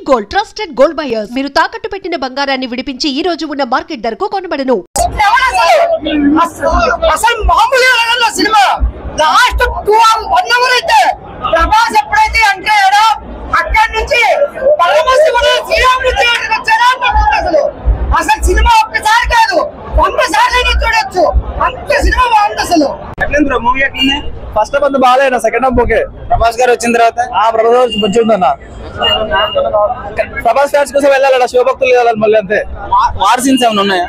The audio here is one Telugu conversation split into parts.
గోల్డ్ ట్రస్టెడ్ గోల్డ్ బయర్స్ మీరు తాకట్టు పెట్టిన బంగారాన్ని విడిపించి ఈ రోజు ఉన్న మార్కెట్ ధరకు కొనబడను. అసలు మామూలుగా సినిమా లాస్ట్ 2 అవర్ అయితే ప్రభాస్ ఎప్పుడైతే ఎంట్రీ అయ్యాడో అక్కడి నుంచి పరమశివుడు శ్రీరాముడు థియేటర్కి వచ్చారా అసలు సినిమా ఒక్కసారి కాదు 100 సార్లు చూడొచ్చు, అంత సినిమా బాగుంది. అసలు మూవీ ఎట్లుంది? ఫస్ట్ హాఫ్ అంతా బాగాలేనా, సెకండ్ హాఫ్ ఓకే. ప్రభాస్ గారు వచ్చిన తర్వాత ప్రభాస్ మంచిగా ఉందన్న. ప్రభాస్ ఫ్యాన్స్ కోసం వెళ్ళాలి, శివభక్తులు వెళ్ళాలి మళ్ళీ అంతే. వార్ సీన్స్ ఏమైనా ఉన్నాయా?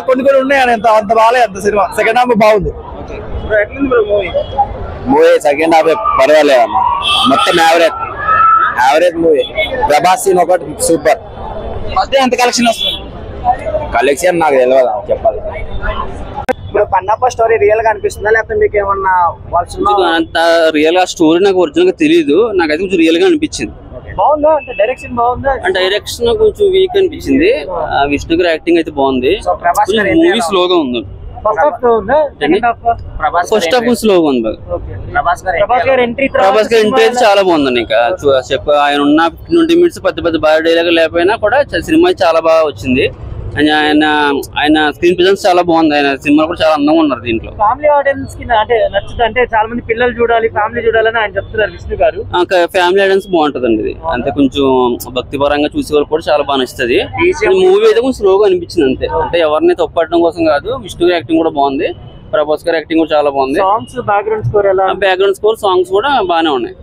కొన్ని ఉన్నాయని అంత బాగాలేదు అంత సినిమా. సెకండ్ హాఫ్ బాగుంది. మూవీ సెకండ్ హాఫ్ పర్వాలేదు అన్న, మొత్తం యావరేజ్ మూవీ. ప్రభాస్ సీన్ ఒకటి సూపర్. ఫస్ట్ డే ఎంత కలెక్షన్ వస్తుంది? కలెక్షన్ నాకు తెలియదు చెప్పాలి. ఇప్పుడు కన్నప్ప స్టోరీ రియల్ గా అనిపిస్తుందా లేకపోతే మీకు ఏమన్నా అంత రియల్ గా స్టోరీ నాకు ఒరిజినల్ గా తెలియదు, నాకైతే కొంచెం రియల్ గా అనిపించింది. బాగుందా అంటే డైరెక్షన్ బాగుందా? డైరెక్షన్ కొంచెం వీక్ అనిపించింది. విష్ణు గారి యాక్టింగ్ అయితే బాగుంది. మూవీ స్లోగా ఉంది. ఫస్ట్ హాఫ్ కొంచెం స్లోగా ఉంది. ప్రభాస్ గారి ఎంట్రీ అయితే చాలా బాగుందండి. ఇంకా ఆయన ఉన్న 20 మినిట్స్ పెద్ద బాగా డైలాగ్ లేకపోయినా కూడా సినిమా చాలా బాగా వచ్చింది. ఆయన స్క్రీన్ ప్రెజెన్స్ చాలా బాగుంది. ఆయన సినిమా కూడా చాలా అందంగా ఉన్నారు దీంట్లో. ఫ్యామిలీ ఆడియన్స్ కి అంటే నచ్చుతుంది, అంటే చాలా మంది పిల్లలు చూడాలి, ఫ్యామిలీ చూడాలని ఆయన చెప్తున్నారు విష్ణు గారు. ఫ్యామిలీ ఆడియన్స్ బాగుంటదండి ఇది. అంతే కొంచెం భక్తి పరంగా చూసే వాళ్ళు కూడా చాలా బాగా నచ్చుతుంది. మూవీ అయితే కొంచెం స్లోగా అనిపించింది అంతే. అంటే ఎవరిని తప్పట్టడం కోసం కాదు, విష్ణు గారి యాక్టింగ్ కూడా బాగుంది, ప్రభాస్ గారి యాక్టింగ్ కూడా చాలా బాగుంది. సాంగ్స్ బ్యాక్గ్రౌండ్ స్కోర్ సాంగ్స్ కూడా బాగానే ఉన్నాయి.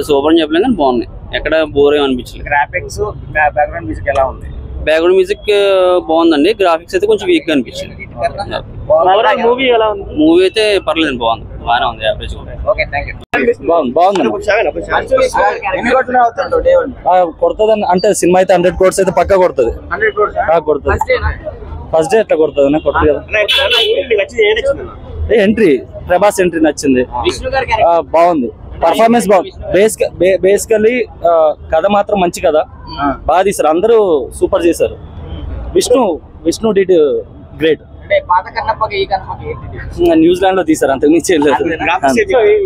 సూపర్ అని చెప్పలేం కానీ బాగున్నాయి, ఎక్కడ బోర్ ఏమి అనిపించలేదు. గ్రాఫిక్స్ బ్యాక్గ్రౌండ్ మ్యూజిక్ ఎలా ఉంది? బ్యాక్గ్రౌండ్ మ్యూజిక్ బాగుందండి, గ్రాఫిక్స్ అయితే కొంచెం వీక్ గా అనిపించింది. మూవీ ఎలా ఉంది? మూవీ అయితే పర్లేదు, బాగుంది, బాగానే ఉంది, యావరేజ్ కొడుతుంది. అంటే సినిమా అయితే 100 crores అయితే పక్కా కొడుతుంది. ఫస్ట్ డే ఎట్లా కొడుతుంది కొడుతుంది కదా. ఎంట్రీ ప్రభాస్ ఎంట్రీ నచ్చింది, బాగుంది. పర్ఫార్మెన్స్ బాగుంది. బేసికల్లీ కథ మాత్రం మంచి కథ, బాగా తీసారు, అందరూ సూపర్ చేశారు. Vishnu did great. న్యూజిలాండ్ లో తీసారు, అంతకు మించి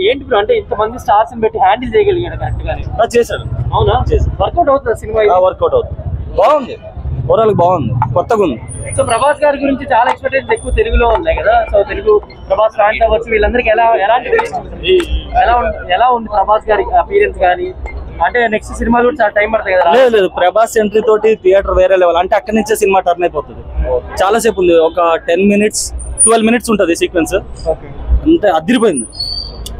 ఏంటి అంటే ఇంతమంది స్టార్స్ పెట్టి హ్యాండిల్ చేయగలిగాడు కరెక్ట్ గా చేశారు. అవునా? వర్కౌట్ అవుతుంది సినిమా, వర్కౌట్ అవుతుంది, బాగుంది, ఓవరాల్ బాగుంది, కొత్తగా ఉంది. సో ప్రభాస్ గారి గురించి చాలా ఎక్స్పెక్టేషన్స్ ఎక్కువ తెలుగులో ఉన్నాయి కదా. సో తెలుగు ప్రభాస్ ఫ్యాన్స్ అవ్వచ్చు, వీళ్ళందరికీ ఎలా ఉంది ప్రభాస్ గారి అపీరెన్స్ కానీ? అంటే నెక్స్ట్ సినిమాలు కూడా చాలా టైం పడుతుంది కదా. లేదు, ప్రభాస్ ఎంట్రీ తోటి థియేటర్ వేరే లెవెల్. అంటే అక్కడి నుంచే సినిమా టర్న్ అయిపోతుంది. చాలా సేపు ఉంది, ఒక 10 minutes 12 minutes ఉంటుంది సీక్వెన్స్. అంతే అదిరిపోయింది.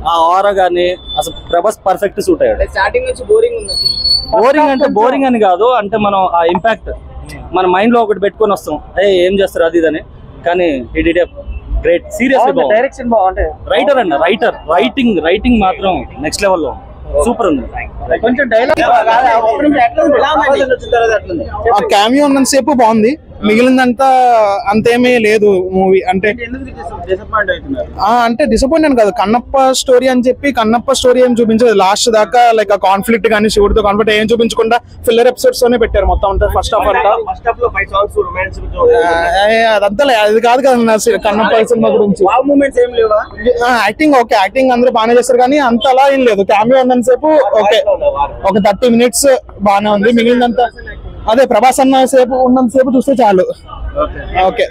ఆ ఆరా గానీ అసలు ప్రభాస్ పర్ఫెక్ట్ సూట్ అయ్యాడు. స్టార్టింగ్ నుంచి బోరింగ్ ఉంది. బోరింగ్ అంటే బోరింగ్ అని కాదు, అంటే మనం ఆ ఇంపాక్ట్ మన మైండ్ లో ఒకటి పెట్టుకొని వస్తాం, ఏం చేస్తారు అది ఇదని. కానీ హి did a great, seriously direction బాగుంది. రైటర్ అండి, రైటింగ్ మాత్రం నెక్స్ట్ లెవెల్ లో సూపర్ ఉంది. కొంచెం డైలాగ్ క్యామియో ఉన్నంతసేపు బాగుంది, మిగిలిందంతా అంతేమీ లేదు మూవీ. అంటే డిసప్పాయింట్ కాదు, కన్నప్ప స్టోరీ అని చెప్పి కన్నప్ప స్టోరీ ఏం చూపించదు లాస్ట్ దాకా. లైక్ ఆ కాన్ఫ్లిక్ట్ కానీ శివుడితో కాన్ఫ్లిక్ట్ ఏం చూపించకుండా ఫిల్లర్ ఎపిసోడ్స్ తోనే పెట్టారు మొత్తం. అంటే ఫస్ట్ హాఫ్ అంతా అదంతా అది కాదు కదా కన్నప్ప సినిమా గురించి. యాక్టింగ్ ఓకే, యాక్టింగ్ అందరూ బాగానే చేస్తారు, కానీ అంత అలా ఏం లేదు. క్యామియో ఉన్నంతసేపు ఓకే, ఒక 30 minutes బాగానే ఉంది, మిగిలినంతా అదే ప్రభాస్ అన్న సేపు ఉన్నంతసేపు చూస్తే చాలు. ఓకే,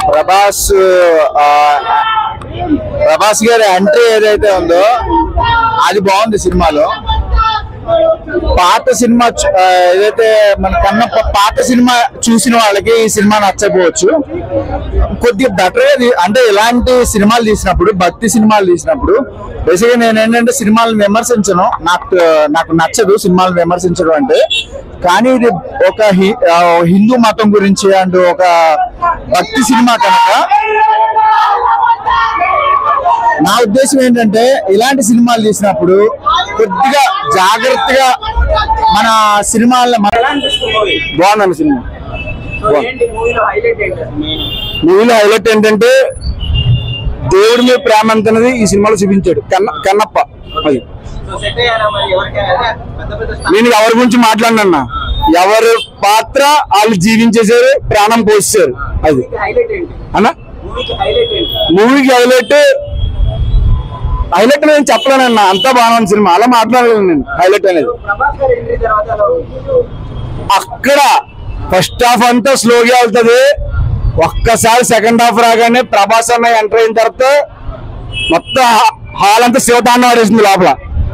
ప్రభాస్ గారి ఎంట్రీ ఏదైతే ఉందో అది బాగుంది సినిమాలో. పాత సినిమా ఏదైతే మన కన్నప్ప పాత సినిమా చూసిన వాళ్ళకి ఈ సినిమా నచ్చకపోవచ్చు. కొద్దిగా బెటర్, అంటే ఇలాంటి సినిమాలు తీసినప్పుడు, భక్తి సినిమాలు తీసినప్పుడు బేసిక్గా నేను ఏంటంటే సినిమాలను విమర్శించను, నాకు నచ్చదు సినిమాలను విమర్శించడం అంటే. కానీ ఇది ఒక హిందూ మతం గురించి అండ్ ఒక భక్తి సినిమా కనుక నా ఉద్దేశం ఏంటంటే ఇలాంటి సినిమాలు తీసినప్పుడు కొద్దిగా జాగ్రత్తగా మన సినిమాల్లో బాగుందండి సినిమా. మూవీలో హైలైట్ ఏంటంటే దేవుడి మీద ప్రేమ అంతనేది ఈ సినిమాలో చూపించాడు కన్నప్ప. అది నేను ఎవరి గురించి మాట్లాడినా, ఎవరి పాత్ర వాళ్ళు జీవించేసారు, ప్రాణం పోసేసారు. అది అన్నా మూవీకి హైలైట్ హైలైట్ నేను చెప్పలేనన్నా, అంతా బాగానే ఉంది సినిమా, అలా మాట్లాడలేదు నేను హైలైట్ అనేది. అక్కడ ఫస్ట్ హాఫ్ అంతా స్లోగా వెళ్తుంది, ఒక్కసారి సెకండ్ హాఫ్ రాగానే ప్రభాస్ అన్న ఎంటర్ అయిన తర్వాత మొత్తం హాల్ అంతా శివతాండం ఆడేసింది లోపల,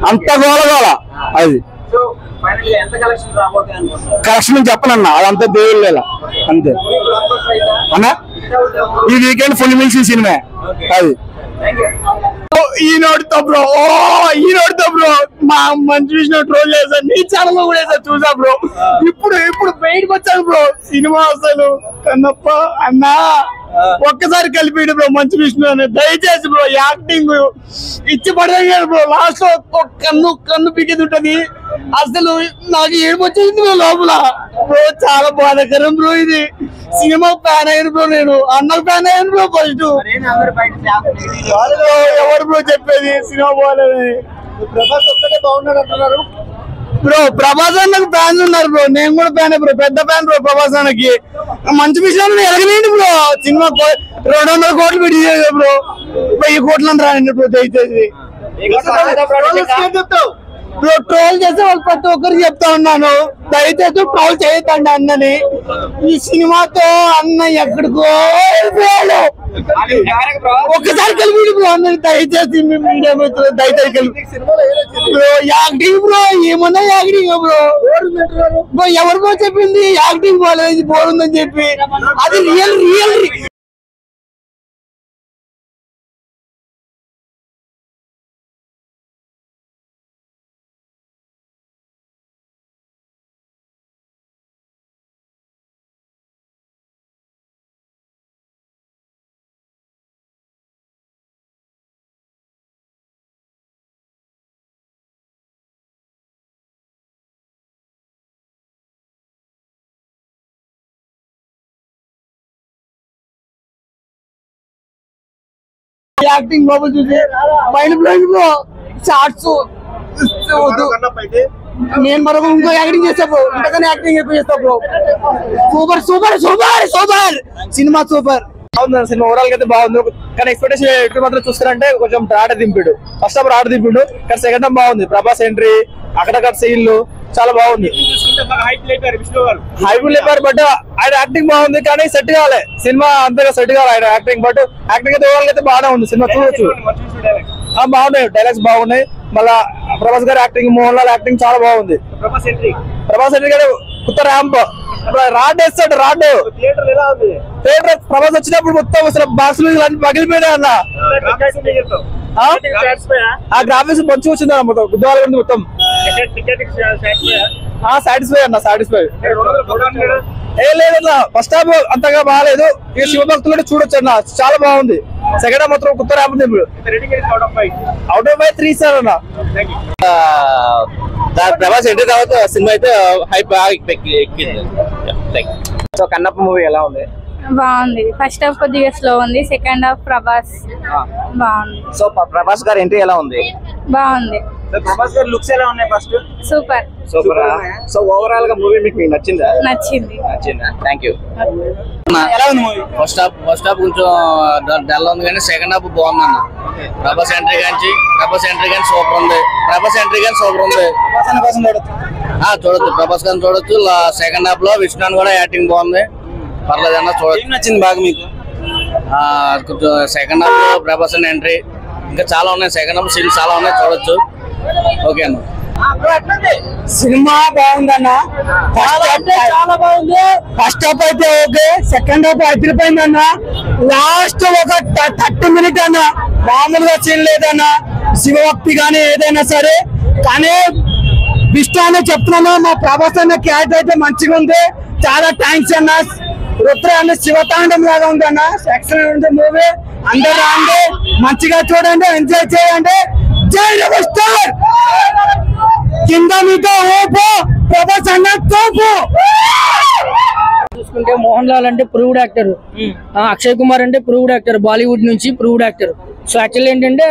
అంత గోల అది. కలెక్షన్ చెప్పనన్నా, అదంతా దేవుళ్ళ అంతే అన్నా. ఈ వీకెండ్ ఫుల్ మిల్స్ సినిమా అది. ఈనాడుతో బ్రో, ఈనాడుతో బ్రో మా మంచి విషయం ట్రోల్ చేశాను, నీ ఛానల్ లో కూడా వేసా చూసా బ్రో. ఇప్పుడు బయటకు వచ్చాను బ్రో సినిమా, అసలు కన్నప్ప అన్నా ఒక్కసారి కలిపి బ్రో మంచి విషయం అని. దయచేసి బ్రో యాక్టింగ్ ఇచ్చి పడలేదు బ్రో, లాస్ట్ లో కన్ను పిక్కేది ఉంటది, అసలు నాకు ఏడుపు వచ్చేసింది బ్రో లోపల బ్రో. చాలా బాధాకరం బ్రో ఇది. సినిమా ఫ్యాన్ అయ్యాను బ్రో, నేను అన్నకు ఫ్యాన్ అయ్యాను బ్రో. ఫస్ట్ ఎవరు బ్రో చెప్పేది సినిమా బాగాలేదని? ప్రభాస్ ఒక్కటే బాగున్నాడు అంటున్నారు బ్రో. ప్రభాస్ అన్నకు ఫ్యాన్స్ ఉన్నారు బ్రో, నేను కూడా ఫ్యాన్ బ్రో, పెద్ద ఫ్యాన్ బ్రో ప్రభాస్ అన్నకి. మంచి విషయాలు ఎరగలేండి బ్రో, సినిమా 200 కోట్లు పెట్టి బ్రో, 1000 కోట్లు రానండి బ్రో దయచేసి బ్రో. ట్రోల్ చేసే వాళ్ళు ప్రతి ఒక్కరికి చెప్తా ఉన్నాను, దయచేసి ట్రోల్ చేయొద్దండి అన్నని. ఈ సినిమాతో అన్న ఎక్కడికో వెళ్ళిపోయాడు, ఒక్కసారి కలిపి బ్రో అన్నని దయచేసి మీడియా మిత్రులు దయచేసి కలిపి బ్రో. యాక్టింగ్ బ్రో, ఏమన్నా యాక్టింగ్ బ్రో. బ్రో ఎవరు బ్రో చెప్పింది యాక్టింగ్ బాగాలేదు బోర్ ఉందని చెప్పి? అది రియల్ రియల్ యాక్టింగ్ లోపల చూసి మైండ్ బ్లోయింగ్ బ్రో. షార్ట్స్ నేను మరొక ఇంకో యాక్టింగ్ చేస్తా బ్రో, ఇంతకన్నా యాక్టింగ్ ఎక్కువ చేస్తా bro. Super super super super cinema, super బాగుంది సినిమా. ఓవరాల్ అయితే బాగుంది, కానీ ఎక్స్పెక్టేషన్ ఎక్కువ మాత్రం చూస్తారంటే కొంచెం రాట దింపిడు. ఫస్ట్ హాఫ్ రాట దింపిడు, కానీ సెకండ్ హాఫ్ బాగుంది. ప్రభాస్ ఎంట్రీ, అక్కడక్కడ సీన్లు చాలా బాగుంది. హైప్ లేపారు, బట్ ఆయన యాక్టింగ్ బాగుంది, కానీ సెట్ కావాలి సినిమా, అంతగా సెట్ కావాలి ఆయన యాక్టింగ్. బట్ యాక్టింగ్ అయితే ఓవరాల్ అయితే బాగానే ఉంది సినిమా, చూడొచ్చు. బాగున్నాయి, డైలాగ్స్ బాగున్నాయి. మళ్ళా ప్రభాస్ గారి యాక్టింగ్, మోహన్ లాల్ యాక్టింగ్ చాలా బాగుంది. ప్రభాస్ ఎంట్రీ గారు కొత్త ర్యాంప్, రాడ్ వేస్తాడు, రాడ్ థియేటర్ ప్రభాస్ వచ్చినప్పుడు మొత్తం అసలు బాక్సులు పగిలిపోయినాయి అన్న. ఆ గ్రాఫిక్స్ మంచిగా వచ్చింది అన్న, మొత్తం గుద్దవాళ్ళ మొత్తం సాటిస్ఫై అన్న, సాటిస్ఫై. ఏ లేదన్న, ఫస్ట్ హాఫ్ అంతగా బాగాలేదు, ఇక శివభక్తులు చూడొచ్చు అన్న, చాలా బాగుంది. సెకండ్ హాఫ్ మాత్రం కొత్త ర్యాంప్ ఉంది. అవుట్ ఆఫ్ 3 స్టార్ అన్న. ప్రభాస్ ఎంట్రీ తర్వాత సినిమా అయితే హైప్ బాగా ఎక్కింది. సో కన్నప్ప మూవీ ఎలా ఉంది? బాగుంది. ఫస్ట్ హాఫ్ కొద్దిగా స్లో ఉంది, సెకండ్ హాఫ్ ప్రభాస్ బాగుంది. సో ప్రభాస్ గారి ఎంట్రీ ఎలా ఉంది? బాగుంది. ప్రభాస్ గారి లుక్స్ ఎలా ఉన్నాయి? First super super. So overall గా మూవీ మీకు నచ్చిందా? నచ్చింది. Thank you. ఎలా ఉంది మూవీ? ఫస్ట్ హాఫ్ కొంచెం డల్ ఉంది, కానీ సెకండ్ హాఫ్ బాగుంది అన్న. ప్రభాస్ ఎంట్రీ కానీ సూపర్ ఉంది. చూడొచ్చు, ప్రభాస్ గారిని చూడొచ్చు. సెకండ్ హాఫ్ లో విష్ణు కూడా యాక్టింగ్ బాగుంది, పర్లేదు అన్న చూడొచ్చు. నచ్చింది బాగా మీకు? కొంచెం సెకండ్ హాఫ్ లో ప్రభాస్ ఎంట్రీ ఇంకా చాలా ఉన్నాయి, సెకండ్ హాఫ్ సీన్స్ చాలా ఉన్నాయి, చూడొచ్చు. ఓకే అన్న. సినిమా బాగుందన్న, చాలా బాగుంది. ఫస్ట్ హాఫ్ అయితే ఓకే, సెకండ్ హాఫ్ అదిరిపోయింది అన్న. లాస్ట్ ఒక 30 మినిట్ అన్న, మామూలుగా సీన్ లేదన్న. శివభక్తి కానీ ఏదైనా సరే, కానీ విష్ణు అనే చెప్తున్నాను, మా ప్రభాస్ అన్న క్యారెక్టర్ అయితే మంచిగా ఉంది. చాలా థ్యాంక్స్ అన్న. రుద్ర అన్న శివతాండం లాగా ఉంది అన్న, ఎక్సలెంట్ ఉంది మూవీ. అందరూ రండి, మంచిగా చూడండి, ఎంజాయ్ చేయండి. జై రెబల్ స్టార్. కింద మీతో ఓపో, ప్రభాస్ అన్న తోపు. చూసుకుంటే మోహన్ లాల్ అంటే ప్రూవ్డ్ యాక్టర్, అక్షయ్ కుమార్ అంటే ప్రూవ్డ్ యాక్టర్, బాలీవుడ్ నుంచి ప్రూవ్డ్ యాక్టర్. సో యాక్చువల్లీ ఏంటంటే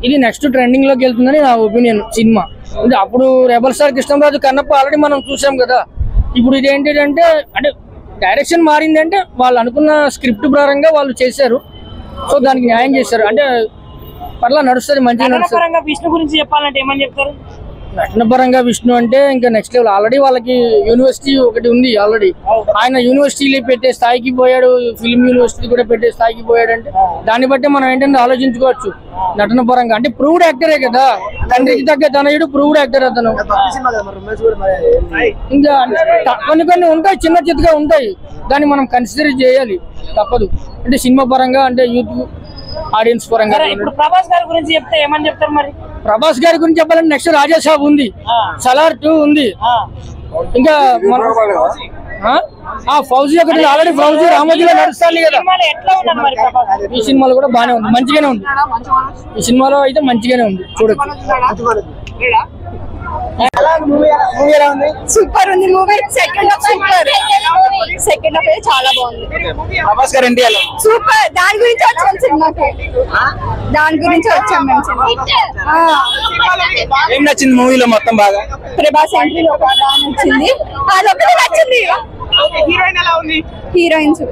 ఇది నెక్స్ట్ ట్రెండింగ్ లోకి వెళ్తుందని నా ఒపీనియన్ సినిమా. అంటే అప్పుడు rebel star Krishnaraju Kannappa already మనం చూసాం కదా. ఇప్పుడు ఇది ఏంటంటే అంటే డైరెక్షన్ మారిందంటే వాళ్ళు అనుకున్న స్క్రిప్ట్ ప్రకారంగా వాళ్ళు చేశారు, సో దానికి న్యాయం చేశారు. అంటే పర్లా నడుస్తుంది, మంచిగా నడుస్తుంది. విష్ణు గురించి చెప్పాలంటే ఏమని చెప్తారు? నటన పరంగా విష్ణు అంటే ఇంకా నెక్స్ట్ లెవెల్. ఆల్రెడీ వాళ్ళకి యూనివర్సిటీ ఒకటి ఉంది ఆల్రెడీ. ఆయన యూనివర్సిటీలు పెట్టే స్థాయికి పోయాడు, ఫిల్మ్ యూనివర్సిటీ కూడా పెట్టే స్థాయికి పోయాడు. అంటే దాన్ని బట్టి మనం ఏంటంటే ఆలోచించుకోవచ్చు నటన పరంగా. అంటే ప్రూవ్డ్ యాక్టరే కదా, తండ్రికి తగ్గ తనయుడు ప్రూవ్డ్ యాక్టర్ అతను. ఇంకా కొన్ని ఉంటాయి, చిన్న చిత్తగా ఉంటాయి, దాన్ని మనం కన్సిడర్ చేయాలి, తప్పదు. అంటే సినిమా పరంగా అంటే యూత్ ఆడియన్స్ పరంగా. ఇప్పుడు ప్రభాస్ గారి గురించి చెప్తే ఏమని చెప్తారు మరి? ప్రభాస్ గారి గురించి చెప్పాలంటే నెక్స్ట్ రాజాసాబ్ ఉంది, సలార్ 2 ఉంది, ఇంకా ఫౌజీ ఒకటి ఆల్రెడీ ఫౌజీ రామోజీలో నడుస్తుంది కదా. ఈ సినిమాలో కూడా బాగానే ఉంది, మంచిగానే ఉంది. ఈ సినిమాలో అయితే మంచిగానే ఉంది, చూడొచ్చు. సూపర్ ఉంది movie. Second half super, second half చాలా బాగుంది. ప్రభాస్ గారు ఏంటి సూపర్. దాని గురించి వచ్చాం సినిమాకి, దాని గురించి వచ్చాం మేము. ఏం నచ్చింది మూవీలో మొత్తం బాగా? ప్రభాస్ ఎంట్రీ బాగా నచ్చింది, అదొకటి నచ్చింది. హీరోయిన్స్